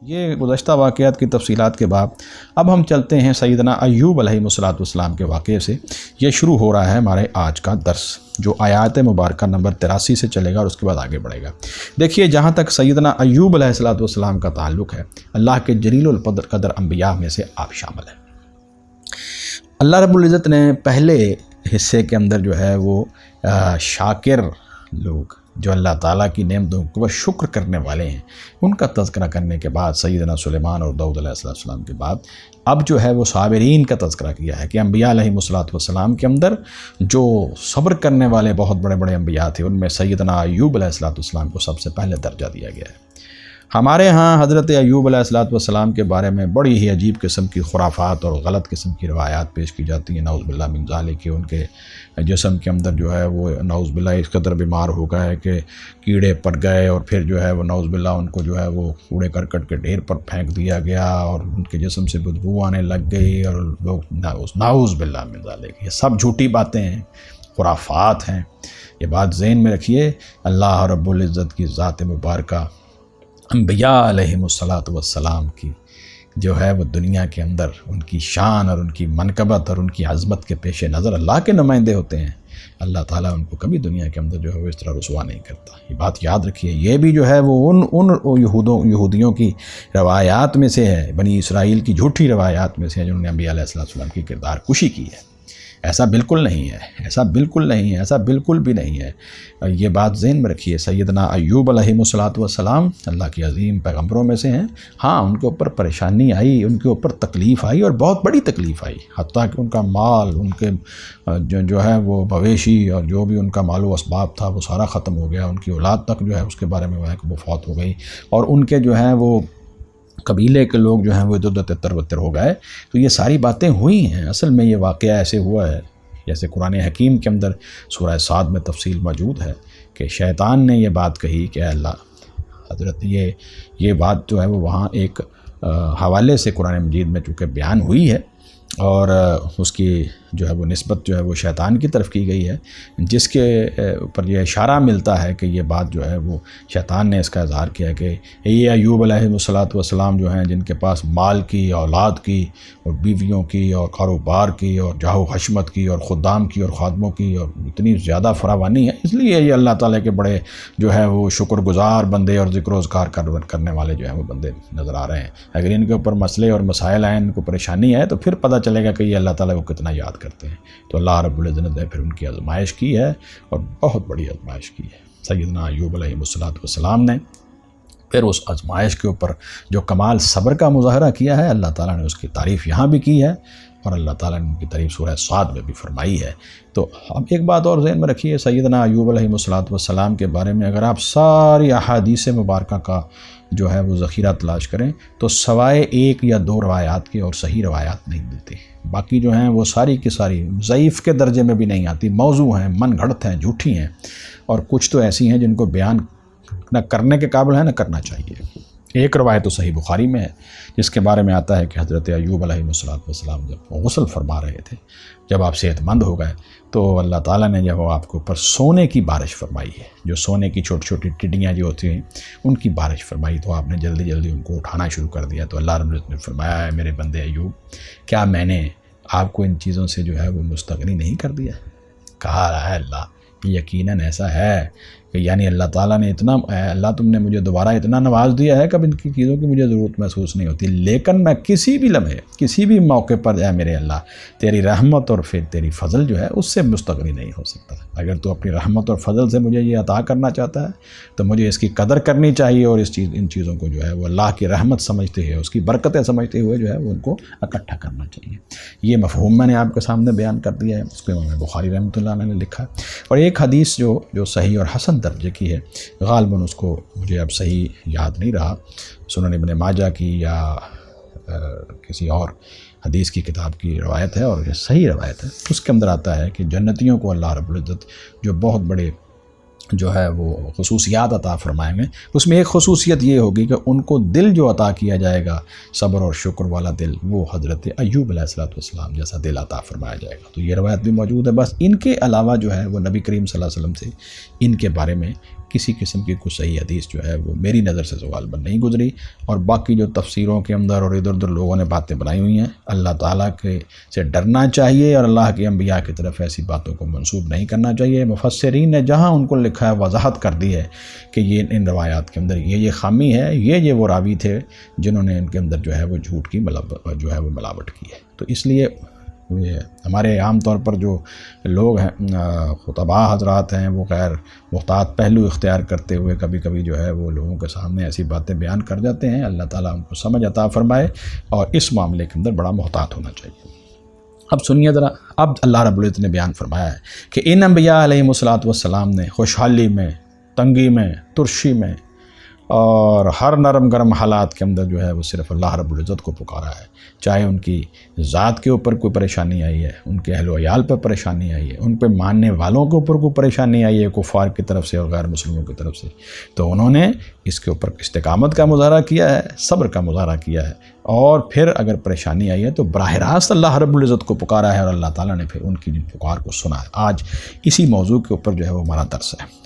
یہ گزشتہ واقعات کی تفصیلات کے بعد اب ہم چلتے ہیں سیدنا ایوب علیہ السلام کے واقعے سے۔ یہ شروع ہو رہا ہے ہمارے آج کا درس، جو آیات مبارکہ نمبر 83 سے چلے گا اور اس کے بعد آگے بڑھے گا۔ دیکھیے، جہاں تک سیدنا ایوب علیہ السلام کا تعلق ہے، اللہ کے جلیل القدر انبیاء میں سے آپ شامل ہیں۔ اللہ رب العزت نے پہلے حصے کے اندر جو ہے وہ شاکر لوگ، جو اللہ تعالیٰ کی نعمتوں کو شکر کرنے والے ہیں، ان کا تذکرہ کرنے کے بعد سیدنا سلیمان اور داؤد علیہ السلام کے بعد اب جو ہے وہ صابرین کا تذکرہ کیا ہے کہ انبیاء علیہ السلام کے اندر جو صبر کرنے والے بہت بڑے بڑے انبیاء تھے، ان میں سیدنا ایوب علیہ السلام کو سب سے پہلے درجہ دیا گیا ہے۔ ہمارے ہاں حضرت ایوب علیہ السلام کے بارے میں بڑی ہی عجیب قسم کی خرافات اور غلط قسم کی روایات پیش کی جاتی ہیں، نعوذ باللہ من ذالک، کہ ان کے جسم کے اندر جو ہے وہ نعوذ باللہ اس قدر بیمار ہو گئے کہ کیڑے پڑ گئے، اور پھر جو ہے وہ نعوذ باللہ ان کو جو ہے وہ کوڑے کرکٹ کے ڈھیر پر پھینک دیا گیا اور ان کے جسم سے بدبو آنے لگ گئی، اور لوگ نعوذ باللہ من ذالک، یہ سب جھوٹی باتیں ہیں، خرافات ہیں۔ یہ بات ذہن میں رکھیے، اللہ رب العزت کی ذات مبارکہ انبیاء علیہ السلام کی جو ہے وہ دنیا کے اندر ان کی شان اور ان کی منقبت اور ان کی عظمت کے پیش نظر اللہ کے نمائندے ہوتے ہیں۔ اللہ تعالیٰ ان کو کبھی دنیا کے اندر جو ہے وہ اس طرح رسوا نہیں کرتا۔ یہ بات یاد رکھیے، یہ بھی جو ہے وہ ان یہودیوں کی روایات میں سے ہے، بنی اسرائیل کی جھوٹی روایات میں سے ہے، جنہوں نے انبیاء علیہ السلام کی کردار کشی کی ہے۔ ایسا بالکل نہیں ہے، ایسا بالکل نہیں ہے، ایسا بالکل بھی نہیں ہے۔ یہ بات ذہن میں رکھیے، سیدنا ایوب علیہ السلام اللہ کے عظیم پیغمبروں میں سے ہیں۔ ہاں، ان کے اوپر پریشانی آئی، ان کے اوپر تکلیف آئی، اور بہت بڑی تکلیف آئی، حتیٰ کہ ان کا مال، ان کے جو ہے وہ مویشی اور جو بھی ان کا مال و اسباب تھا وہ سارا ختم ہو گیا۔ ان کی اولاد تک جو ہے اس کے بارے میں وہ فوت ہو گئی، اور ان کے جو ہیں وہ قبیلے کے لوگ جو ہیں وہ ادھر تتر بتر ہو گئے۔ تو یہ ساری باتیں ہوئی ہیں۔ اصل میں یہ واقعہ ایسے ہوا ہے جیسے قرآن حکیم کے اندر سورہ صاد میں تفصیل موجود ہے کہ شیطان نے یہ بات کہی کہ اے اللہ، حضرت یہ بات جو ہے وہ وہاں ایک حوالے سے قرآن مجید میں چونکہ بیان ہوئی ہے، اور اس کی جو ہے وہ نسبت جو ہے وہ شیطان کی طرف کی گئی ہے، جس کے اوپر یہ اشارہ ملتا ہے کہ یہ بات جو ہے وہ شیطان نے اس کا اظہار کیا کہ یہ ایوب علیہ السلام جو ہیں، جن کے پاس مال کی، اولاد کی، اور بیویوں کی، اور کاروبار کی، اور جاہ و حشمت کی، اور خدام کی، اور خادموں کی، اور اتنی زیادہ فراوانی ہے، اس لیے یہ اللہ تعالیٰ کے بڑے جو ہے وہ شکر گزار بندے اور ذکر و اذکار کرنے والے جو ہیں وہ بندے نظر آ رہے ہیں۔ اگر ان کے اوپر مسئلے اور مسائل آئیں، ان کو پریشانی ہے، تو پھر پتہ چلے گا کہ یہ اللہ تعالیٰ کو کتنا یاد کرتے ہیں۔ تو اللہ رب العزت نے پھر ان کی آزمائش کی ہے، اور بہت بڑی آزمائش کی ہے۔ سیدنا ایوب علیہ السلام نے پھر اس آزمائش کے اوپر جو کمال صبر کا مظاہرہ کیا ہے، اللہ تعالیٰ نے اس کی تعریف یہاں بھی کی ہے، اور اللہ تعالیٰ نے ان کی تعریف سورہ صاد میں بھی فرمائی ہے۔ تو اب ایک بات اور ذہن میں رکھیے، سیدنا ایوب علیہ السلام کے بارے میں اگر آپ ساری احادیث مبارکہ کا جو ہے وہ ذخیرہ تلاش کریں تو سوائے ایک یا دو روایات کے اور صحیح روایات نہیں ملتی۔ باقی جو ہیں وہ ساری کی ساری ضعیف کے درجے میں بھی نہیں آتی، موضوع ہیں، من گھڑت ہیں، جھوٹی ہیں، اور کچھ تو ایسی ہیں جن کو بیان نہ کرنے کے قابل ہے نہ کرنا چاہیے۔ ایک روایت تو صحیح بخاری میں ہے، جس کے بارے میں آتا ہے کہ حضرت ایوب علیہ السلام جب غسل فرما رہے تھے، جب آپ صحت مند ہو گئے، تو اللہ تعالیٰ نے جب آپ کے اوپر سونے کی بارش فرمائی ہے، جو سونے کی چھوٹی چھوٹی ٹڈیاں جو ہوتی ہیں ان کی بارش فرمائی، تو آپ نے جلدی جلدی ان کو اٹھانا شروع کر دیا۔ تو اللہ رب العزت نے فرمایا، ہے میرے بندے ایوب، کیا میں نے آپ کو ان چیزوں سے جو ہے وہ مستغنی نہیں کر دیا؟ کہا ہے اللہ، یقیناً ایسا ہے کہ یعنی اللہ تعالیٰ نے اللہ تم نے مجھے دوبارہ اتنا نواز دیا ہے کہ اب ان کی چیزوں کی مجھے ضرورت محسوس نہیں ہوتی، لیکن میں کسی بھی لمحے، کسی بھی موقع پر اے میرے اللہ، تیری رحمت اور پھر تیری فضل جو ہے اس سے مستغنی نہیں ہو سکتا۔ اگر تو اپنی رحمت اور فضل سے مجھے یہ عطا کرنا چاہتا ہے تو مجھے اس کی قدر کرنی چاہیے، اور ان چیزوں کو جو ہے وہ اللہ کی رحمت سمجھتے ہوئے، اس کی برکتیں سمجھتے ہوئے جو ہے وہ ان کو اکٹھا کرنا چاہیے۔ یہ مفہوم میں نے آپ کے سامنے بیان کر دیا ہے، اس کو امام بخاری رحمۃ اللہ علیہ نے لکھا۔ اور ایک حدیث جو صحیح اور حسن درجے کی ہے، غالباً اس کو مجھے اب صحیح یاد نہیں رہا، سنن ابن ماجہ کی یا کسی اور حدیث کی کتاب کی روایت ہے، اور یہ صحیح روایت ہے۔ اس کے اندر آتا ہے کہ جنتیوں کو اللہ رب العزت جو بہت بڑے جو ہے وہ خصوصیات عطا فرمائیں گے، اس میں ایک خصوصیت یہ ہوگی کہ ان کو دل جو عطا کیا جائے گا، صبر اور شکر والا دل، وہ حضرت ایوب علیہ السلام جیسا دل عطا فرمایا جائے گا۔ تو یہ روایت بھی موجود ہے۔ بس ان کے علاوہ جو ہے وہ نبی کریم صلی اللہ علیہ وسلم سے ان کے بارے میں کسی قسم کی کوئی صحیح حدیث جو ہے وہ میری نظر سے غالباً نہیں گزری، اور باقی جو تفسیروں کے اندر اور ادھر ادھر لوگوں نے باتیں بنائی ہوئی ہیں، اللہ تعالیٰ کے سے ڈرنا چاہیے اور اللہ کے انبیاء کی طرف ایسی باتوں کو منسوب نہیں کرنا چاہیے۔ مفسرین نے جہاں ان کو لکھا ہے وضاحت کر دی ہے کہ یہ ان روایات کے اندر یہ خامی ہے، یہ وہ راوی تھے جنہوں نے ان کے اندر جو ہے وہ جھوٹ کی جو ہے وہ ملاوٹ کی ہے۔ تو اس لیے ہمارے عام طور پر جو لوگ ہیں خطباء حضرات ہیں، وہ غیر محتاط پہلو اختیار کرتے ہوئے کبھی کبھی جو ہے وہ لوگوں کے سامنے ایسی باتیں بیان کر جاتے ہیں۔ اللہ تعالیٰ ان کو سمجھ عطا فرمائے، اور اس معاملے کے اندر بڑا محتاط ہونا چاہیے۔ اب سنیے ذرا، اب اللہ رب العزت نے بیان فرمایا ہے کہ ان انبیاء علیہم السلام نے خوشحالی میں، تنگی میں، ترشی میں اور ہر نرم گرم حالات کے اندر جو ہے وہ صرف اللہ رب العزت کو پکارا ہے، چاہے ان کی ذات کے اوپر کوئی پریشانی آئی ہے، ان کے اہل و عیال پر پریشانی آئی ہے، ان پہ ماننے والوں کے اوپر کوئی پریشانی آئی ہے کفار کی طرف سے اور غیر مسلموں کی طرف سے، تو انہوں نے اس کے اوپر استقامت کا مظاہرہ کیا ہے، صبر کا مظاہرہ کیا ہے، اور پھر اگر پریشانی آئی ہے تو براہ راست اللہ رب العزت کو پکارا ہے، اور اللہ تعالیٰ نے پھر ان کی پکار کو سنا ہے۔ آج اسی موضوع کے اوپر جو ہے وہ ہمارا درس ہے۔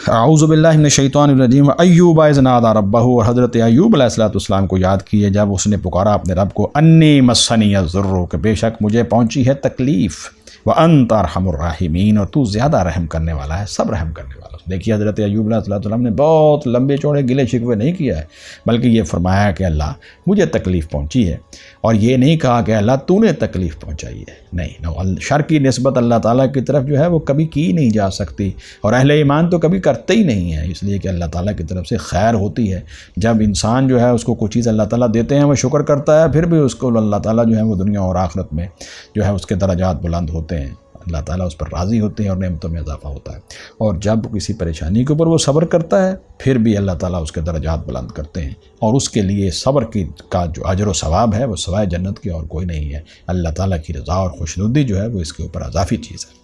اعوذ باللہ من الشیطان الرجیم۔ ایوب اذ نادى ربہ، اور حضرت ایوب علیہ السلام کو یاد کیے جب اس نے پکارا اپنے رب کو، انی مسنی الضر، کہ بے شک مجھے پہنچی ہے تکلیف، وانت ارحم الراحمین، اور تو زیادہ رحم کرنے والا ہے، سب رحم کرنے والا۔ دیکھیے حضرت ایوب علیہ السلام نے بہت لمبے چوڑے گلے شکوے نہیں کیا ہے، بلکہ یہ فرمایا کہ اللہ مجھے تکلیف پہنچی ہے، اور یہ نہیں کہا کہ اللہ تو نے تکلیف پہنچائی ہے، نہیں، شر کی نسبت اللہ تعالیٰ کی طرف جو ہے وہ کبھی کی نہیں جا سکتی، اور اہل ایمان تو کبھی کرتے ہی نہیں ہیں، اس لیے کہ اللہ تعالیٰ کی طرف سے خیر ہوتی ہے۔ جب انسان جو ہے اس کو کوئی چیز اللہ تعالیٰ دیتے ہیں وہ شکر کرتا ہے، پھر بھی اس کو اللہ تعالیٰ جو ہے وہ دنیا اور آخرت میں جو ہے اس کے درجات بلند ہوتے ہیں، اللہ تعالیٰ اس پر راضی ہوتے ہیں اور نعمتوں میں اضافہ ہوتا ہے۔ اور جب کسی پریشانی کے اوپر وہ صبر کرتا ہے، پھر بھی اللہ تعالیٰ اس کے درجات بلند کرتے ہیں، اور اس کے لیے صبر کا جو اجر و ثواب ہے وہ سوائے جنت کی اور کوئی نہیں ہے۔ اللہ تعالیٰ کی رضا اور خوشنودی جو ہے وہ اس کے اوپر اضافی چیز ہے۔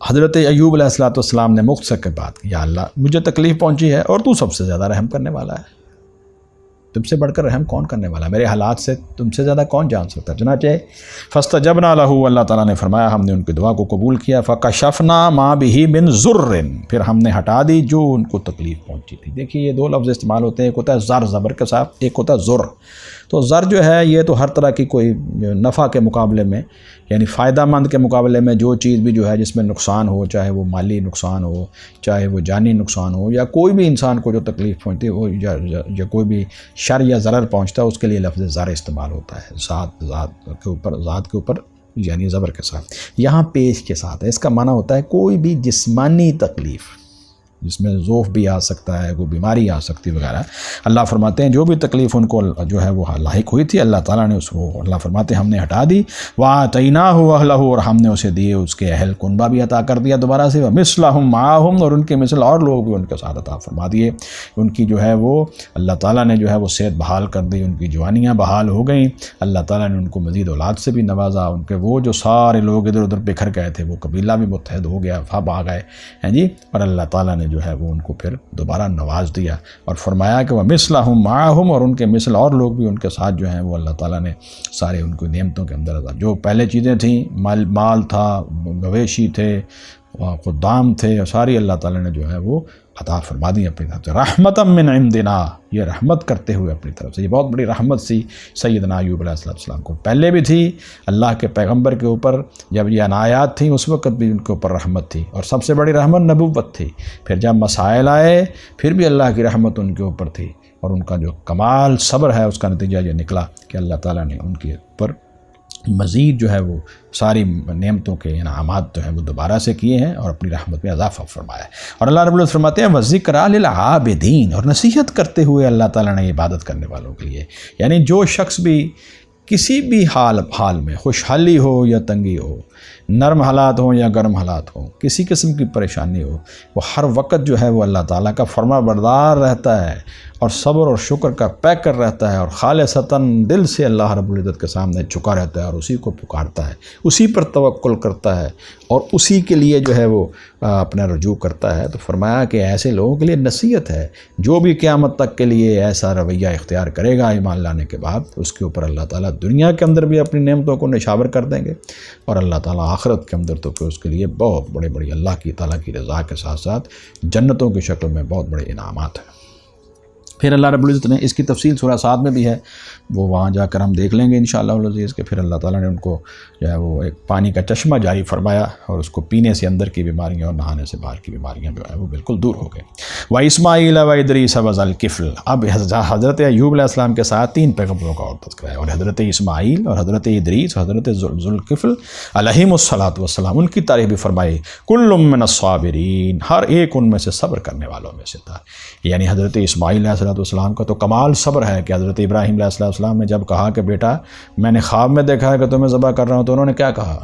حضرت ایوب علیہ السلام نے مختصر کے بات کی، یا اللہ مجھے تکلیف پہنچی ہے اور تو سب سے زیادہ رحم کرنے والا ہے، تم سے بڑھ کر رحم کون کرنے والا ہے، میرے حالات سے تم سے زیادہ کون جان سکتا ہے۔ چنانچہ فاستجبنا لہ، اللہ تعالیٰ نے فرمایا ہم نے ان کی دعا کو قبول کیا، فکشفنا ما بہ من ضر، پھر ہم نے ہٹا دی جو ان کو تکلیف پہنچی تھی۔ دیکھیے یہ دو لفظ استعمال ہوتے ہیں، ایک ہوتا ہے زر زبر کے ساتھ، ایک ہوتا ہے ضر۔ تو زر جو ہے یہ تو ہر طرح کی کوئی نفع کے مقابلے میں، یعنی فائدہ مند کے مقابلے میں جو چیز بھی جو ہے جس میں نقصان ہو، چاہے وہ مالی نقصان ہو، چاہے وہ جانی نقصان ہو، یا کوئی بھی انسان کو جو تکلیف پہنچتی ہو یا کوئی بھی شر یا ضرر پہنچتا ہے، اس کے لیے لفظ زر استعمال ہوتا ہے، ذات کے اوپر یعنی زبر کے ساتھ، یہاں پیش کے ساتھ ہے۔ اس کا معنی ہوتا ہے کوئی بھی جسمانی تکلیف جس میں ذوف بھی آ سکتا ہے، کوئی بیماری آ سکتی وغیرہ۔ اللہ فرماتے ہیں جو بھی تکلیف ان کو جو ہے وہ لاحق ہوئی تھی، اللہ تعالیٰ نے اس کو، اللہ فرماتے ہیں ہم نے ہٹا دی، وَآتَيْنَاهُ أَهْلَهُ، اور ہم نے اسے دیے اس کے اہل کنبہ بھی عطا کر دیا دوبارہ سے، وَمِثْلَهُمْ مَعَهُمْ، اور ان کے مثل اور لوگ بھی ان کے ساتھ عطا فرما دیے۔ ان کی جو ہے وہ اللہ تعالیٰ نے جو ہے وہ صحت بحال کر دی، ان کی جوانیاں بحال ہو گئیں، اللہ تعالیٰ نے ان کو مزید اولاد سے بھی نوازا، ان کے وہ جو سارے لوگ ادھر ادھر بکھر گئے تھے وہ قبیلہ بھی متحد ہو گیا، فب آ گئے ہیں جی، اور اللہ تعالیٰ نے جو ہے وہ ان کو پھر دوبارہ نواز دیا، اور فرمایا کہ وَمِثْلَهُمْ مَعَهُمْ، اور ان کے مثل اور لوگ بھی ان کے ساتھ جو ہیں وہ اللہ تعالیٰ نے سارے ان کو نعمتوں کے اندر جو پہلے چیزیں تھیں، مال تھا، مویشی تھے، خدام تھے، اور ساری اللہ تعالیٰ نے جو ہے وہ عطا فرما دی اپنی طرف سے، رحمتم من عندنا، یہ رحمت کرتے ہوئے اپنی طرف سے۔ یہ بہت بڑی رحمت سی سیدنا ایوب علیہ السلام کو، پہلے بھی تھی اللہ کے پیغمبر کے اوپر، جب یہ عنایات تھیں اس وقت بھی ان کے اوپر رحمت تھی، اور سب سے بڑی رحمت نبوت تھی۔ پھر جب مسائل آئے پھر بھی اللہ کی رحمت ان کے اوپر تھی، اور ان کا جو کمال صبر ہے اس کا نتیجہ یہ نکلا کہ اللہ تعالیٰ نے ان کے اوپر مزید جو ہے وہ ساری نعمتوں کے انعامات جو ہیں وہ دوبارہ سے کیے ہیں، اور اپنی رحمت میں اضافہ فرمایا ہے۔ اور اللہ رب العزت فرماتے ہیں وَذِكْرَى لِلْعَابِدِينَ، اور نصیحت کرتے ہوئے اللہ تعالیٰ نے عبادت کرنے والوں کے لیے، یعنی جو شخص بھی کسی بھی حال میں، خوشحالی ہو یا تنگی ہو، نرم حالات ہوں یا گرم حالات ہوں، کسی قسم کی پریشانی ہو، وہ ہر وقت جو ہے وہ اللہ تعالیٰ کا فرما بردار رہتا ہے، اور صبر اور شکر کا پیکر رہتا ہے، اور خالصتاً دل سے اللہ رب العزت کے سامنے جھکا رہتا ہے، اور اسی کو پکارتا ہے، اسی پر توکل کرتا ہے، اور اسی کے لیے جو ہے وہ اپنا رجوع کرتا ہے۔ تو فرمایا کہ ایسے لوگوں کے لیے نصیحت ہے، جو بھی قیامت تک کے لیے ایسا رویہ اختیار کرے گا ایمان لانے کے بعد، اس کے اوپر اللہ تعالیٰ دنیا کے اندر بھی اپنی نعمتوں کو نشاور کر دیں گے، اور اللہ تعالیٰ آخرت کے اندر تو پھر اس کے لیے بہت بڑے بڑے اللہ کی تعالیٰ کی رضا کے ساتھ ساتھ جنتوں کی شکل میں بہت بڑے انعامات ہیں۔ پھر اللہ رب العزت نے اس کی تفصیل سورہ 7 میں بھی ہے، وہ وہاں جا کر ہم دیکھ لیں گے انشاءاللہ العزیز کہ پھر اللہ تعالیٰ نے ان کو جو ہے وہ ایک پانی کا چشمہ جاری فرمایا، اور اس کو پینے سے اندر کی بیماریاں اور نہانے سے باہر کی بیماریاں جو ہے وہ بالکل دور ہو گئیں۔ وَإِسْمَاعِيلَ وَإِدْرِيسَ وَذَا الْكِفْلِ، اب حضرت ایوب علیہ السلام کے ساتھ 3 پیغمبروں کا اور تذکرہ ہے، اور حضرت اسماعیل اور حضرت ادریس اور حضرت ذوالکفل علیہم الصلاۃ والسلام، ان کی تعریف بھی فرمائی، کل من الصابرین، ہر ایک ان میں سے صبر کرنے والوں میں سے تھا۔ یعنی حضرت اسماعیل علیہ السلام کا تو کمال صبر ہے کہ حضرت ابراہیم علیہ السلام نے جب کہا کہ بیٹا میں نے خواب میں دیکھا ہے کہ تمہیں ذبح کر رہا ہوں، تو انہوں نے کیا کہا؟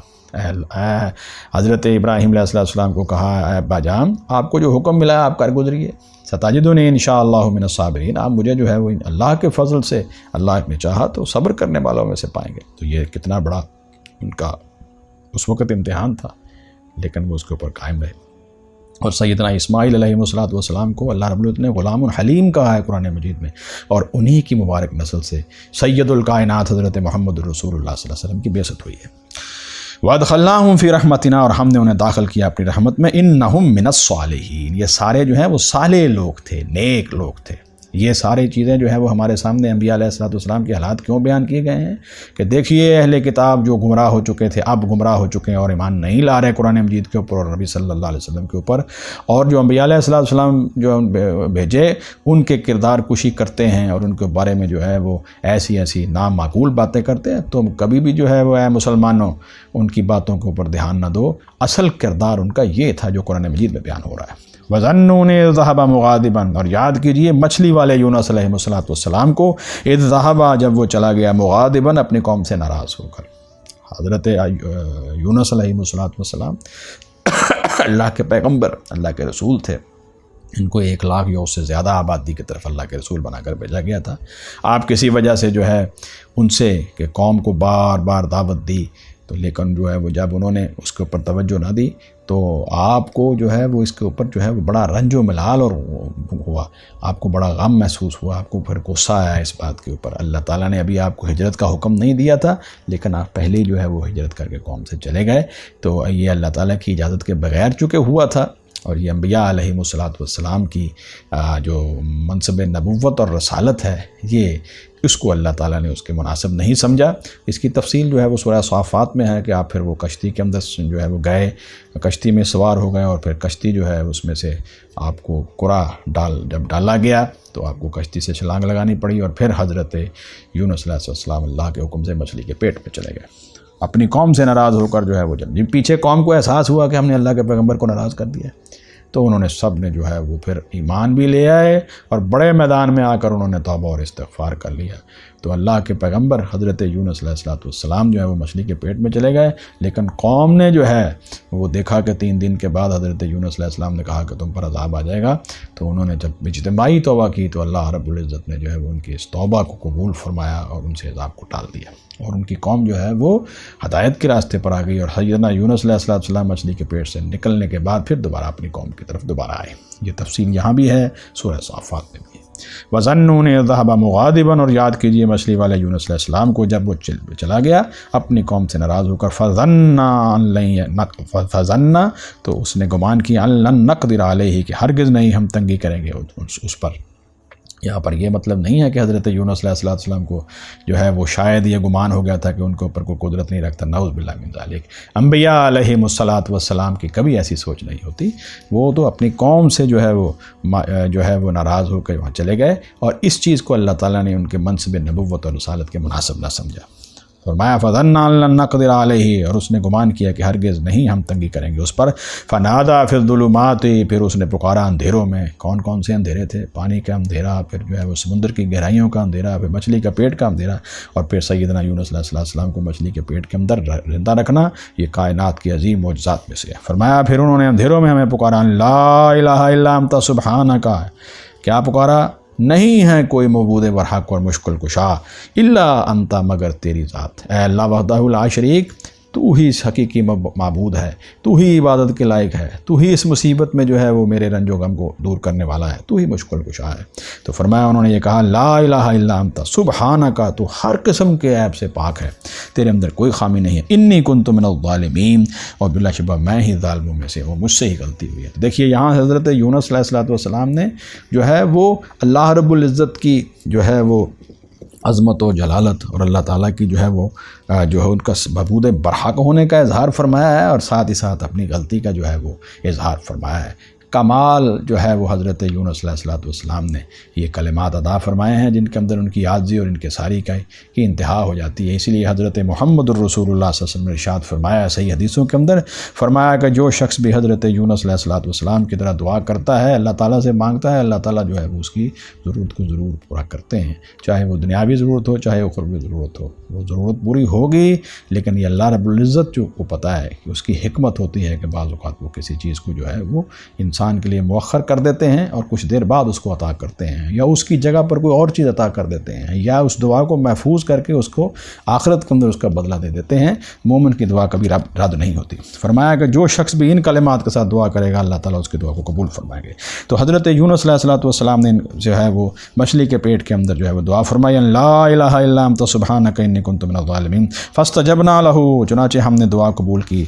حضرت ابراہیم علیہ السلام کو کہا، اے ابا جان آپ کو جو حکم ملا ہے آپ کر گزریے، ستجدونی انشاءاللہ من الصابرین، آپ مجھے جو ہے وہ اللہ کے فضل سے اللہ نے چاہا تو صبر کرنے والوں میں سے پائیں گے۔ تو یہ کتنا بڑا ان کا اس وقت امتحان تھا، لیکن وہ اس کے اوپر قائم رہے۔ اور سیدنا اسماعیل علیہ السلام کو اللہ رب العزت نے غلام الحلیم کہا ہے قرآن مجید میں، اور انہی کی مبارک نسل سے سید الکائنات حضرت محمد رسول اللہ صلی اللہ علیہ وسلم کی بعثت ہوئی ہے۔ وَأَدْخَلْنَاهُمْ فِي رَحْمَتِنَا، اور ہم نے انہیں داخل کیا اپنی رحمت میں، إِنَّهُمْ مِنَ الصَّالِحِينَ، یہ سارے جو ہیں وہ صالح لوگ تھے، نیک لوگ تھے۔ یہ ساری چیزیں جو ہے وہ ہمارے سامنے انبیاء علیہ السلام کے حالات کیوں بیان کیے گئے ہیں کہ دیکھیے اہل کتاب جو گمراہ ہو چکے تھے اب گمراہ ہو چکے ہیں اور ایمان نہیں لا رہے قرآن مجید کے اوپر اور نبی صلی اللہ علیہ وسلم کے اوپر، اور جو انبیاء علیہ السلام جو بھیجے ان کے کردار کشی کرتے ہیں اور ان کے بارے میں جو ہے وہ ایسی نامعقول باتیں کرتے ہیں۔ تو کبھی بھی جو ہے وہ اے مسلمانوں ان کی باتوں کے اوپر دھیان نہ دو، اصل کردار ان کا یہ تھا جو قرآن مجید میں بیان ہو رہا ہے۔ وَظَنُّونِ إِذْ ذَهَبَ مُغَاضِبًا، اور یاد کیجئے مچھلی والے یونس علیہ السلام کو، اِذْ ذَهَبَ جب وہ چلا گیا، مغاضباً اپنی قوم سے ناراض ہو کر۔ حضرت یونس علیہ السلام اللہ کے پیغمبر، اللہ کے رسول تھے، ان کو 1,00,000 یا اس سے زیادہ آبادی کی طرف اللہ کے رسول بنا کر بھیجا گیا تھا۔ آپ کسی وجہ سے جو ہے ان سے کہ قوم کو بار بار دعوت دی، تو لیکن جو ہے وہ جب انہوں نے اس کے اوپر توجہ نہ دی تو آپ کو جو ہے وہ اس کے اوپر جو ہے وہ بڑا رنج و ملال اور ہوا، آپ کو بڑا غم محسوس ہوا، آپ کو پھر غصہ آیا اس بات کے اوپر۔ اللہ تعالیٰ نے ابھی آپ کو ہجرت کا حکم نہیں دیا تھا، لیکن آپ پہلے جو ہے وہ ہجرت کر کے قوم سے چلے گئے، تو یہ اللہ تعالیٰ کی اجازت کے بغیر چونکہ ہوا تھا، اور یہ انبیاء علیہ السلام کی جو منصب نبوت اور رسالت ہے، یہ اس کو اللہ تعالیٰ نے اس کے مناسب نہیں سمجھا۔ اس کی تفصیل جو ہے وہ سورہ صافات میں ہے کہ آپ پھر وہ کشتی کے اندر جو ہے وہ گئے، کشتی میں سوار ہو گئے، اور پھر کشتی جو ہے اس میں سے آپ کو قرا جب ڈالا گیا تو آپ کو کشتی سے چھلانگ لگانی پڑی، اور پھر حضرت یونس علیہ السلام اللہ کے حکم سے مچھلی کے پیٹ میں چلے گئے، اپنی قوم سے ناراض ہو کر جو ہے وہ جب پیچھے قوم کو احساس ہوا کہ ہم نے اللہ کے پیغمبر کو ناراض کر دیا، تو انہوں نے سب نے جو ہے وہ پھر ایمان بھی لے آئے، اور بڑے میدان میں آ کر انہوں نے توبہ اور استغفار کر لیا۔ تو اللہ کے پیغمبر حضرت یونس علیہ السلام جو ہے وہ مچھلی کے پیٹ میں چلے گئے، لیکن قوم نے جو ہے وہ دیکھا کہ 3 دن کے بعد حضرت یونس علیہ السلام نے کہا کہ تم پر عذاب آ جائے گا، تو انہوں نے جب اجتماعی توبہ کی تو اللہ رب العزت نے جو ہے وہ ان کی اس توبہ کو قبول فرمایا اور ان سے عذاب کو ٹال دیا، اور ان کی قوم جو ہے وہ ہدایت کے راستے پر آ گئی، اور سیدنا یونس علیہ السلام مچھلی کے پیٹ سے نکلنے کے بعد پھر دوبارہ اپنی قوم کی طرف دوبارہ آئے۔ یہ تفصیل یہاں بھی ہے، سورہ صافات میں بھی ہے۔ وَظَنُّونِ إِذْ ذَهَبَ مُغَاضِبًا، اور یاد کیجئے مچھلی والے یونس علیہ السلام کو جب وہ چلا گیا اپنی قوم سے ناراض ہو کر، فَظَنَّ تو اس نے گمان کیا أَن لَن نَقْدِرَ عَلَيْهِ کہ ہرگز نہیں ہم تنگی کریں گے اس پر۔ یہاں پر یہ مطلب نہیں ہے کہ حضرت یونس علیہ السلام کو جو ہے وہ شاید یہ گمان ہو گیا تھا کہ ان کے اوپر کوئی قدرت نہیں رکھتا، نعوذ باللہ من ذالک۔ انبیاء علیہ السلام کی کبھی ایسی سوچ نہیں ہوتی، وہ تو اپنی قوم سے جو ہے وہ ناراض ہو کے وہاں چلے گئے، اور اس چیز کو اللہ تعالیٰ نے ان کے منصب نبوت اور رسالت کے مناسب نہ سمجھا۔ فرمایا فَظَنَّ أَن لَن نَقْدِرَ عَلَيْهِ، اور اس نے گمان کیا کہ ہرگز نہیں ہم تنگی کریں گے اس پر۔ فَنَادَىٰ فِي الظُّلُمَاتِ، پھر اس نے پکارا اندھیروں میں۔ کون سے اندھیرے تھے؟ پانی کا اندھیرا، پھر جو ہے وہ سمندر کی گہرائیوں کا اندھیرا، پھر مچھلی کا پیٹ کا اندھیرا، اور پھر سیدنا یونس علیہ السلام کو مچھلی کے پیٹ کے اندر زندہ رکھنا، یہ کائنات کی عظیم معجزات میں سے ہے۔ فرمایا پھر انہوں نے اندھیروں میں ہمیں پکارا، لا الہ الا انت سبحانک، کیا پکارا؟ نہیں ہے کوئی معبود برحق اور مشکل کشا الا انت، مگر تیری ذات، اے اللہ وحدہ لا شریک، تو ہی اس حقیقی معبود ہے، تو ہی عبادت کے لائق ہے، تو ہی اس مصیبت میں جو ہے وہ میرے رنج و غم کو دور کرنے والا ہے، تو ہی مشکل کشا ہے۔ تو فرمایا انہوں نے یہ کہا لا الہ الا انت سبحانک، تو ہر قسم کے عیب سے پاک ہے، تیرے اندر کوئی خامی نہیں ہے، انی کنت من الظالمین، اور بلا شبہ میں ہی ظالموں میں سے ہوں، مجھ سے ہی غلطی ہوئی ہے۔ دیکھیے یہاں حضرت یونس علیہ السلام نے جو ہے وہ اللہ رب العزت کی جو ہے وہ عظمت و جلالت اور اللہ تعالیٰ کی جو ہے وہ جو ہے ان کا معبود برحق ہونے کا اظہار فرمایا ہے، اور ساتھ ہی ساتھ اپنی غلطی کا جو ہے وہ اظہار فرمایا ہے۔ کمال جو ہے وہ حضرت یونس علیہ السلام نے یہ کلمات ادا فرمائے ہیں، جن کے اندر ان کی عاجزی اور ان کے ساری کی انتہا ہو جاتی ہے۔ اسی لیے حضرت محمد الرسول اللہ صلی اللہ علیہ وسلم نے ارشاد فرمایا صحیح حدیثوں کے اندر، فرمایا کہ جو شخص بھی حضرت یونس علیہ السلام کی طرح دعا کرتا ہے، اللہ تعالیٰ سے مانگتا ہے، اللہ تعالیٰ جو ہے وہ اس کی ضرورت کو ضرور پورا کرتے ہیں، چاہے وہ دنیاوی ضرورت ہو چاہے اخروی ضرورت ہو، وہ ضرورت پوری ہوگی۔ لیکن یہ اللہ رب العزت جو کو پتہ ہے کہ اس کی حکمت ہوتی ہے کہ بعض اوقات وہ کسی چیز کو جو ہے وہ انسان کے لیے مؤخر کر دیتے ہیں اور کچھ دیر بعد اس کو عطا کرتے ہیں، یا اس کی جگہ پر کوئی اور چیز عطا کر دیتے ہیں، یا اس دعا کو محفوظ کر کے اس کو آخرت کے اندر اس کا بدلہ دے دیتے ہیں۔ مومن کی دعا کبھی رد نہیں ہوتی۔ فرمایا کہ جو شخص بھی ان کلمات کے ساتھ دعا کرے گا اللہ تعالیٰ اس کی دعا کو قبول فرمائیں گے۔ تو حضرت یونس علیہ السلام نے جو ہے وہ مچھلی کے پیٹ کے اندر جو ہے وہ دعا فرمائی لا الہ الا انت سبحانک انی کنت من الظالمین فاستجبنا لہ، چنانچہ ہم نے دعا قبول کی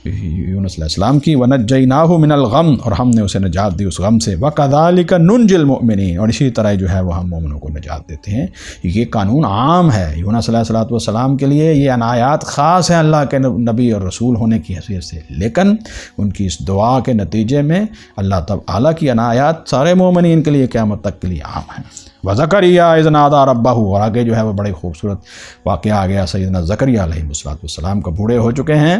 یونس علیہ السلام کی، ونجیناہ من الغم، اور ہم نے اسے نجات دی اس غم سے، وَكَذَلِكَ نُنْجِي الْمُؤْمِنِينَ، اور اسی طرح جو ہے وہ ہم مومنوں کو نجات دیتے ہیں۔ یہ قانون عام ہے یونس علیہ السلام کے لیے، یہ عنایات خاص ہیں اللہ کے نبی اور رسول ہونے کی حیثیت سے، لیکن ان کی اس دعا کے نتیجے میں اللہ تعالیٰ کی عنایات سارے مومنین کے لیے قیامت تک کے لیے عام ہیں۔ وَزَكَرِيَّا إِذْ نَادَىٰ رَبَّهُ، اور آگے جو ہے وہ بڑے خوبصورت واقعہ آ گیا، سیدنا زکریا علیہ السلام کا بوڑھے ہو چکے ہیں،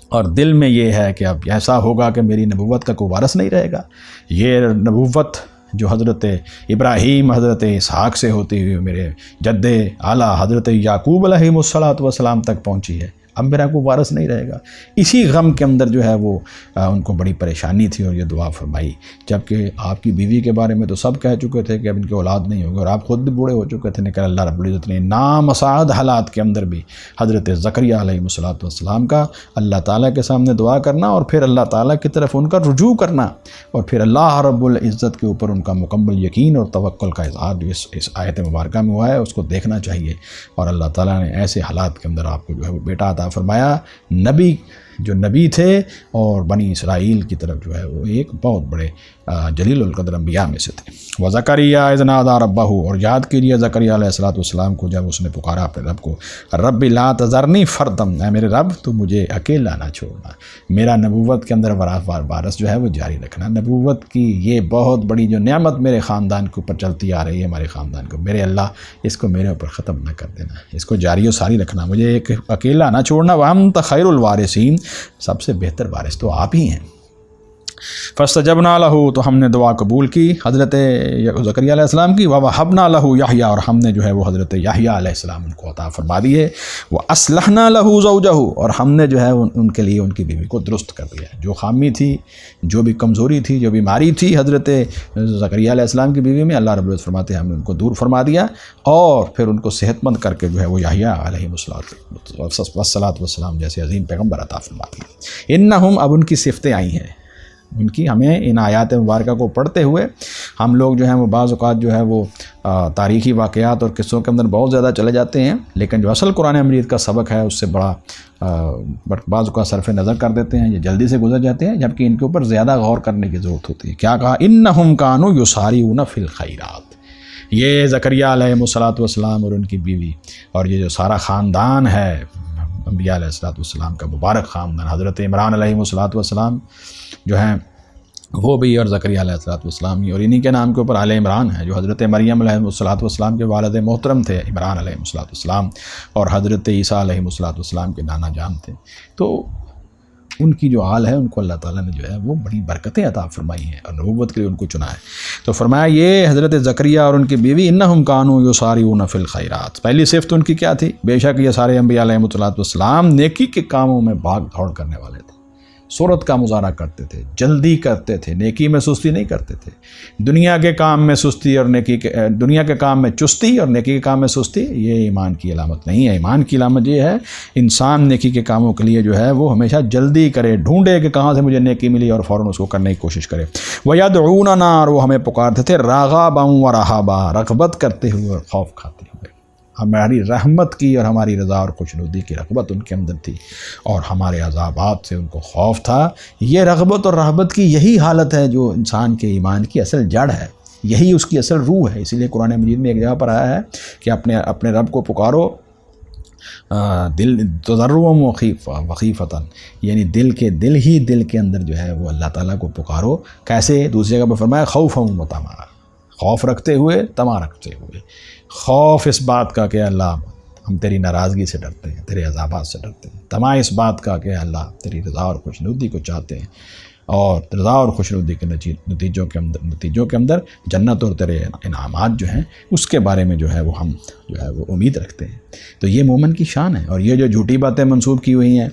اور دل میں یہ ہے کہ اب ایسا ہوگا کہ میری نبوت کا کوئی وارث نہیں رہے گا۔ یہ نبوت جو حضرت ابراہیم حضرت اسحاق سے ہوتی ہوئی میرے جد اعلیٰ حضرت یعقوب علیہ السلام تک پہنچی ہے، اب میرا کوئی وارث نہیں رہے گا۔ اسی غم کے اندر جو ہے وہ ان کو بڑی پریشانی تھی اور یہ دعا فرمائی، جبکہ آپ کی بیوی کے بارے میں تو سب کہہ چکے تھے کہ اب ان کی اولاد نہیں ہوگی، اور آپ خود بھی بوڑھے ہو چکے تھے، لیکن اللہ رب العزت نے نامساعد حالات کے اندر بھی حضرت زکریا علیہ السلام کا اللہ تعالیٰ کے سامنے دعا کرنا، اور پھر اللہ تعالیٰ کی طرف ان کا رجوع کرنا، اور پھر اللہ رب العزت کے اوپر ان کا مکمل یقین اور توکل کا اظہار جو اس آیت مبارکہ میں ہوا ہے اس کو دیکھنا چاہیے۔ اور اللہ تعالیٰ نے ایسے حالات کے اندر آپ کو جو ہے وہ بیٹا عطا فرمایا، نبی جو نبی تھے اور بنی اسرائیل کی طرف جو ہے وہ ایک بہت بڑے جلیل القدر انبیاء میں سے تھے۔ وَزَكَرِيَّا إِذْ نَادَىٰ رَبَّهُ، اور یاد کیجیے زکریا علیہ السلام کو جب اس نے پکارا اپنے رب کو، رب لا تذرنی فردا، اے میرے رب تو مجھے اکیلا نہ چھوڑنا، میرا نبوت کے اندر وارث جو ہے وہ جاری رکھنا، نبوت کی یہ بہت بڑی جو نعمت میرے خاندان کے اوپر چلتی آ رہی ہے، ہمارے خاندان کو، میرے اللہ اس کو میرے اوپر ختم نہ کر دینا، اس کو جاری و ساری رکھنا، مجھے ایک اکیلا نہ چھوڑنا، وَأَنْتَ خَيْرُ الْوَارِثِينَ، سب سے بہتر وارث تو آپ ہی ہیں۔ فاستجبنا لہ، تو ہم نے دعا قبول کی حضرت زکریا علیہ السلام کی، ووہبنا لہ یحییٰ، اور ہم نے جو ہے وہ حضرت یحییٰ علیہ السلام ان کو عطا فرما دیے، واصلحنا لہ زوجہ، اور ہم نے جو ہے ان کے لیے ان کی بیوی کو درست کر دیا، جو خامی تھی، جو بھی کمزوری تھی، جو بیماری تھی حضرت زکریا علیہ السلام کی بیوی میں، اللہ رب العزت فرماتے ہیں ہم نے ان کو دور فرما دیا، اور پھر ان کو صحت مند کر کے جو ہے وہ یحییٰ علیہ السلام جیسے عظیم پیغمبر عطا فرما دیا۔ انہم، اب ان کی صفتیں آئی ہیں، ان کی ہمیں ان آیات مبارکہ کو پڑھتے ہوئے ہم لوگ جو ہیں وہ بعض اوقات جو ہے وہ تاریخی واقعات اور قصوں کے اندر بہت زیادہ چلے جاتے ہیں، لیکن جو اصل قرآن مجید کا سبق ہے اس سے بڑا بعض اوقات صرف نظر کر دیتے ہیں، یہ جلدی سے گزر جاتے ہیں، جبکہ ان کے اوپر زیادہ غور کرنے کی ضرورت ہوتی ہے۔ کیا کہا؟ انہم کانوا یسارعون فی الخیرات، یہ زکریا علیہ السلام اور ان کی بیوی اور یہ جو سارا خاندان ہے انبیاء علیہ السلام کا مبارک خاندان، حضرت عمران علیہ السلام جو ہیں وہ بھی، اور زکریا علیہ السلام ہی، اور انہی کے نام کے اوپر آل عمران ہے، جو حضرت مریم علیہ السلام کے والد محترم تھے عمران علیہ السلام، اور حضرت عیسیٰ علیہ السلام کے نانا جان تھے۔ تو ان کی جو حال ہے ان کو اللہ تعالیٰ نے جو ہے وہ بڑی برکتیں عطا فرمائی ہیں اور نبوت کے لیے ان کو چنا ہے۔ تو فرمایا یہ حضرت زکریا اور ان کی بیوی انہم کانوا یسارعون فی الخیرات، پہلی صفت ان کی کیا تھی؟ بے شک یہ سارے انبیاء علیہ السلام نیکی کے کاموں میں بھاگ دوڑ کرنے والے تھے، سرعت کا مظاہرہ کرتے تھے، جلدی کرتے تھے، نیکی میں سستی نہیں کرتے تھے۔ دنیا کے کام میں سستی اور دنیا کے کام میں چستی اور نیکی کے کام میں سستی یہ ایمان کی علامت نہیں ہے۔ ایمان کی علامت یہ ہے انسان نیکی کے کاموں کے لیے جو ہے وہ ہمیشہ جلدی کرے، ڈھونڈے کہ کہاں سے مجھے نیکی ملی اور فوراً اس کو کرنے کی کوشش کرے۔ وَيَدْعُونَنَا، اور وہ ہمیں پکارتے تھے رَغَبًا وَرَهَبًا، رغبت کرتے ہوئے اور خوف کھاتے ہوئے۔ ہماری رحمت کی اور ہماری رضا اور خوشنودی کی رغبت ان کے اندر تھی، اور ہمارے عذابات سے ان کو خوف تھا۔ یہ رغبت اور رہبت کی یہی حالت ہے جو انسان کے ایمان کی اصل جڑ ہے، یہی اس کی اصل روح ہے۔ اسی لیے قرآن مجید میں ایک جگہ پر آیا ہے کہ اپنے رب کو پکارو دل تضرعا وخیفتاً، یعنی دل کے اندر جو ہے وہ اللہ تعالیٰ کو پکارو۔ کیسے؟ دوسری جگہ پر فرمایا خوفا وطمعا، خوف رکھتے ہوئے، طمع رکھتے ہوئے۔ خوف اس بات کا کہ اللہ ہم تیری ناراضگی سے ڈرتے ہیں، تیرے عذابات سے ڈرتے ہیں۔ طمع اس بات کا کہ اللہ تیری رضا اور خوشنودی کو چاہتے ہیں، اور رضا اور خوشنودی کے نتیجوں کے اندر جنت اور تیرے انعامات جو ہیں اس کے بارے میں جو ہے وہ ہم جو ہے وہ امید رکھتے ہیں۔ تو یہ مومن کی شان ہے۔ اور یہ جو جھوٹی باتیں منسوب کی ہوئی ہیں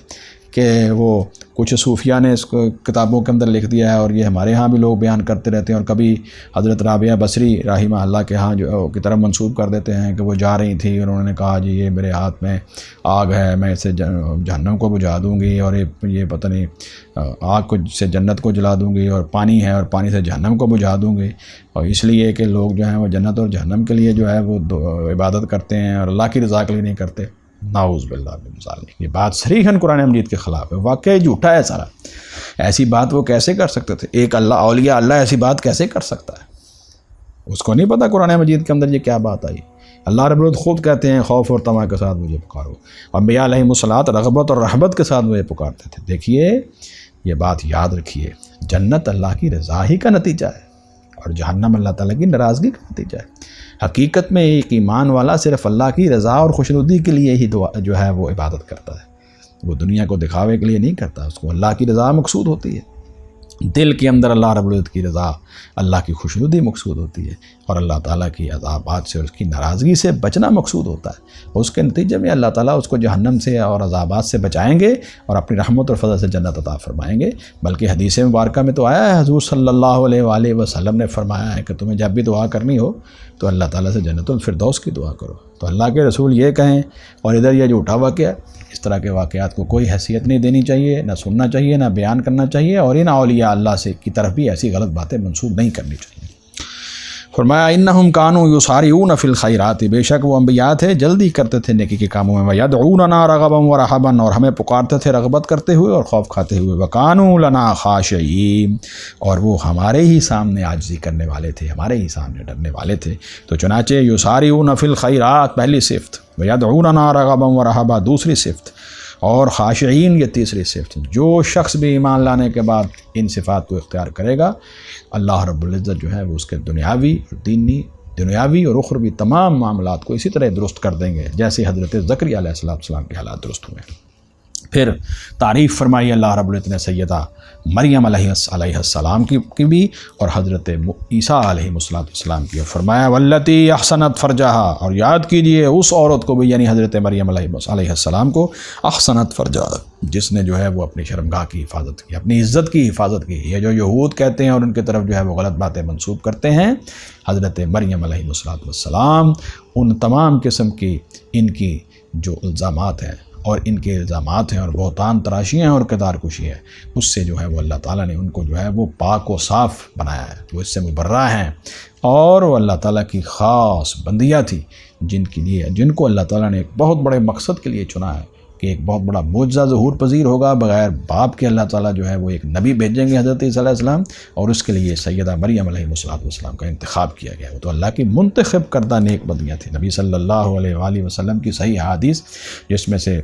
کہ وہ کچھ صوفیہ نے اس کو کتابوں کے اندر لکھ دیا ہے، اور یہ ہمارے ہاں بھی لوگ بیان کرتے رہتے ہیں، اور کبھی حضرت رابعہ بصری رحمہ اللہ کے ہاں جو کی طرف منسوب کر دیتے ہیں کہ وہ جا رہی تھی اور انہوں نے کہا جی یہ میرے ہاتھ میں آگ ہے، میں اسے جہنم کو بجھا دوں گی، اور یہ پتہ نہیں آگ سے جنت کو جلا دوں گی، اور پانی ہے اور پانی سے جہنم کو بجھا دوں گی، اور اس لیے کہ لوگ جو ہیں وہ جنت اور جہنم کے لیے جو ہے وہ عبادت کرتے ہیں اور اللہ کی رضا کے لیے نہیں کرتے۔ نعوذ باللہ من ذالک، یہ بات صریحاً قرآن مجید کے خلاف ہے، واقعی جھوٹا ہے سارا۔ ایسی بات وہ کیسے کر سکتے تھے؟ ایک اولیاء اللہ ایسی بات کیسے کر سکتا ہے؟ اس کو نہیں پتہ قرآن مجید کے اندر یہ کیا بات آئی۔ اللہ رب العزت خود کہتے ہیں خوف اور طمع کے ساتھ مجھے پکارو، انبیاء علیہم الصلاۃ رغبت اور رہبت کے ساتھ مجھے پکارتے تھے۔ دیکھیے یہ بات یاد رکھیے، جنت اللہ کی رضا ہی کا نتیجہ ہے، اور جہنم اللہ تعالیٰ کی ناراضگی کا نتیجہ ہے۔ حقیقت میں ایک ایمان والا صرف اللہ کی رضا اور خوشنودی کے لیے ہی دعا جو ہے وہ عبادت کرتا ہے، وہ دنیا کو دکھاوے کے لیے نہیں کرتا، اس کو اللہ کی رضا مقصود ہوتی ہے۔ دل کے اندر اللہ رب العزت کی رضا، اللہ کی خوشنودی مقصود ہوتی ہے، اور اللہ تعالیٰ کی عذابات سے اور اس کی ناراضگی سے بچنا مقصود ہوتا ہے۔ اور اس کے نتیجے میں اللہ تعالیٰ اس کو جہنم سے اور عذابات سے بچائیں گے اور اپنی رحمت اور فضل سے جنت عطا فرمائیں گے۔ بلکہ حدیث مبارکہ میں تو آیا ہے، حضور صلی اللہ علیہ وآلہ وسلم نے فرمایا ہے کہ تمہیں جب بھی دعا کرنی ہو تو اللہ تعالیٰ سے جنت الفردوس کی دعا کرو۔ تو اللہ کے رسول یہ کہیں اور ادھر یہ جو اٹھا واقعہ، اس طرح کے واقعات کو کوئی حیثیت نہیں دینی چاہیے، نہ سننا چاہیے، نہ بیان کرنا چاہیے، اور ان اولیاء اللہ سے کی طرف بھی ایسی غلط باتیں منسوب نہیں کرنی چاہیے۔ فرمایا انہم کانوا یسارعون فی الخیرات، بے شک وہ انبیاء تھے جلدی کرتے تھے نیکی کے کاموں میں، ویدعوننا رغبا ورہبا، اور ہمیں پکارتے تھے رغبت کرتے ہوئے اور خوف کھاتے ہوئے، وکانوا لنا خاشعین، اور وہ ہمارے ہی سامنے عاجزی کرنے والے تھے، ہمارے ہی سامنے ڈرنے والے تھے۔ تو چنانچہ یسارعون فی الخیرات پہلی صفت، ویدعوننا رغبا ورہبا دوسری صفت، اور خاشعین یہ تیسری صفت۔ جو شخص بھی ایمان لانے کے بعد ان صفات کو اختیار کرے گا، اللہ رب العزت جو ہے وہ اس کے دنیاوی اور اخروی تمام معاملات کو اسی طرح درست کر دیں گے جیسے حضرت زکریا علیہ السلام کے حالات درست ہوئے۔ پھر تعریف فرمائی اللہ رب العزت نے سیدہ مریم علیہ السلام کی بھی، اور حضرت عیسیٰ علیہ السلام کی، اور فرمایا واللتی احسنت فرجہا، اور یاد کیجئے اس عورت کو بھی، یعنی حضرت مریم علیہ السلام کو، احسنت فرجہا، جس نے جو ہے وہ اپنی شرمگاہ کی حفاظت کی، اپنی عزت کی حفاظت کی۔ یہ جو یہود کہتے ہیں اور ان کی طرف جو ہے وہ غلط باتیں منسوب کرتے ہیں، حضرت مریم علیہ السلام ان تمام قسم کی ان کی جو الزامات ہیں اور ان کے الزامات ہیں اور بہتان تراشی ہیں اور کردار کشی ہے، اس سے جو ہے وہ اللہ تعالیٰ نے ان کو جو ہے وہ پاک و صاف بنایا ہے، وہ اس سے مبرہ ہیں، اور وہ اللہ تعالیٰ کی خاص بندیاں تھی جن کو اللہ تعالیٰ نے ایک بہت بڑے مقصد کے لیے چنا ہے کہ ایک بہت بڑا معجزہ ظہور پذیر ہوگا بغیر باپ کے، اللہ تعالیٰ جو ہے وہ ایک نبی بھیجیں گے حضرت عیسیٰ علیہ السلام، اور اس کے لیے سیدہ مریم علیہ السلام کا انتخاب کیا گیا۔ وہ تو اللہ کی منتخب کردہ نیک بندیاں تھیں۔ نبی صلی اللہ علیہ وآلہ وسلم کی صحیح حدیث، جس میں سے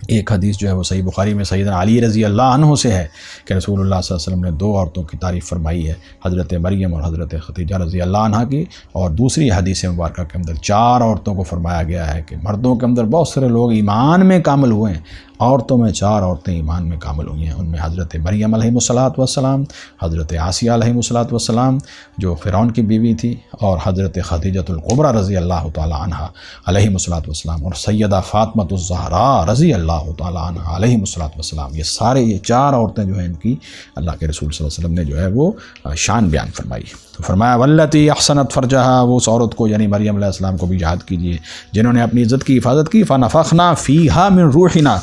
ایک حدیث جو ہے وہ صحیح بخاری میں سیدنا علی رضی اللہ عنہ سے ہے کہ رسول اللہ صلی اللہ علیہ وسلم نے دو عورتوں کی تعریف فرمائی ہے، حضرت مریم اور حضرت خدیجہ رضی اللہ عنہ کی، اور دوسری حدیث مبارکہ کے اندر 4 عورتوں کو فرمایا گیا ہے کہ مردوں کے اندر بہت سارے لوگ ایمان میں کامل ہوئے ہیں، عورتوں میں 4 عورتیں ایمان میں کامل ہوئی ہیں، ان میں حضرت مریم علیہ السلام، حضرت آسیہ علیہ السلام جو فرعون کی بیوی تھی، اور حضرت خدیجۃ الکبریٰ رضی اللہ تعالی عنہا علیہ السلام، اور سیدہ فاطمۃ الزہراء رضی اللہ تعالی عنہا علیہ السلام۔ یہ 4 عورتیں جو ہیں ان کی اللہ کے رسول صلی اللہ علیہ وسلم نے جو ہے وہ شان بیان فرمائی۔ تو فرمایا واللتی احسنت فرجہا، وہ اس عورت کو یعنی مریم علیہ السلام کو بھی یاد کیجیے جنہوں نے اپنی عزت کی حفاظت کی، فنفخنا فیہا من روحنا،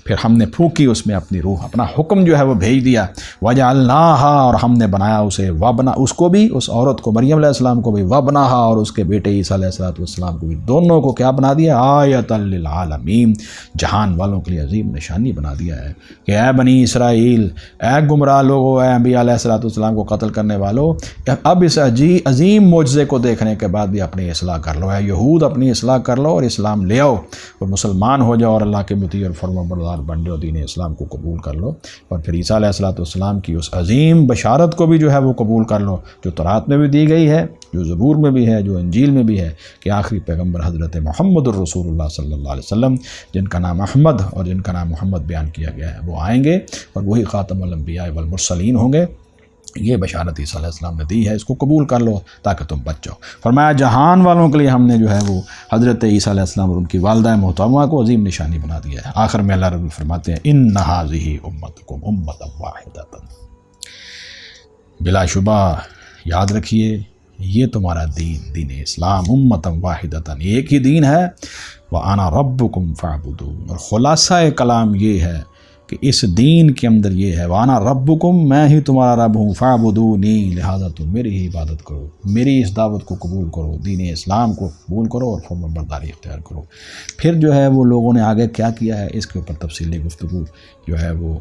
پھر ہم نے پھونکی اس میں اپنی روح، اپنا حکم جو ہے وہ بھیج دیا، وجعلناہا، اور ہم نے بنایا اسے، وابنا، اس کو بھی، اس عورت کو مریم علیہ السلام کو بھی، وابنہا، اور اس کے بیٹے عیسیٰ علیہ السلام کو بھی، دونوں کو کیا بنا دیا؟ آیۃ للعالمین، جہان والوں کے لیے عظیم نشانی بنا دیا ہے کہ اے بنی اسرائیل، اے گمراہ لوگو، اے انبیاء علیہ السلام کو قتل کرنے والو، اب اس عظیم معجزے کو دیکھنے کے بعد بھی اپنی اصلاح کر لو، اے یہود اپنی اصلاح کر لو اور اسلام لے آؤ اور مسلمان ہو جاؤ اور اللہ کے مطیع اور فرمانبردار بن جاؤ، دین اسلام کو قبول کر لو، اور پھر عیسیٰ علیہ السلام کی اس عظیم بشارت کو بھی جو ہے وہ قبول کر لو جو تورات میں بھی دی گئی ہے، جو زبور میں بھی ہے، جو انجیل میں بھی ہے، کہ آخری پیغمبر حضرت محمد الرسول اللہ صلی اللہ علیہ وسلم، جن کا نام احمد اور جن کا نام محمد بیان کیا گیا ہے، وہ آئیں گے اور وہی خاتم الانبیاء والمرسلین ہوں گے۔ یہ بشارت عیسیٰ علیہ السلام نے دی ہے، اس کو قبول کر لو تاکہ تم بچ جاؤ۔ فرمایا جہان والوں کے لیے ہم نے جو ہے وہ حضرت عیسیٰ علیہ السلام اور ان کی والدہ محترمہ کو عظیم نشانی بنا دیا ہے۔ آخر میں اللہ رب فرماتے ہیں ان ھذہ امتکم امۃ واحدۃ، بلا شبہ یاد رکھیے یہ تمہارا دین اسلام امۃ واحدۃ، ایک ہی دین ہے، وَأَنَا رَبُّكُمْ فَاعْبُدُونِ، اور خلاصہ کلام یہ ہے کہ اس دین کے اندر یہ ہے وَأَنَا رَبُّكُمْ، میں ہی تمہارا رب ہوں، فَاعْبُدُونِي، لہذا تم میری ہی عبادت کرو، میری اس دعوت کو قبول کرو، دین اسلام کو قبول کرو اور فرمانبرداری اختیار کرو۔ پھر جو ہے وہ لوگوں نے آگے کیا کیا ہے اس کے اوپر تفصیلی گفتگو جو ہے وہ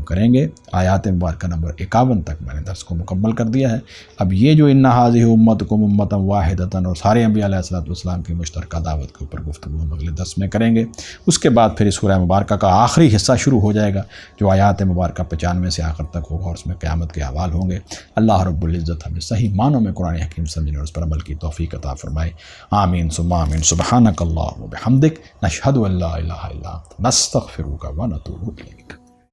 کریں گے۔ آیات مبارکہ نمبر 51 تک میں نے درس کو مکمل کر دیا ہے۔ اب یہ جو ان ھذہ امتکم امۃ واحدۃ اور سارے انبیاء علیہ السلام کی مشترکہ دعوت کے اوپر گفتگو ہم اگلے درس میں کریں گے۔ اس کے بعد پھر اس سورہ مبارکہ کا آخری حصہ شروع ہو جائے گا جو آیات مبارکہ 95 سے آخر تک ہوگا، اور اس میں قیامت کے احوال ہوں گے۔ اللہ رب العزت ہمیں صحیح معنوں میں قرآن حکیم سمجھنے اور اس پر عمل کی توفیق عطا فرمائے۔ آمین ثم آمین۔ سبحانک اللہم و بحمدک، نشہد ان لا الہ الا انت، نستغفرک و نتوب الیک۔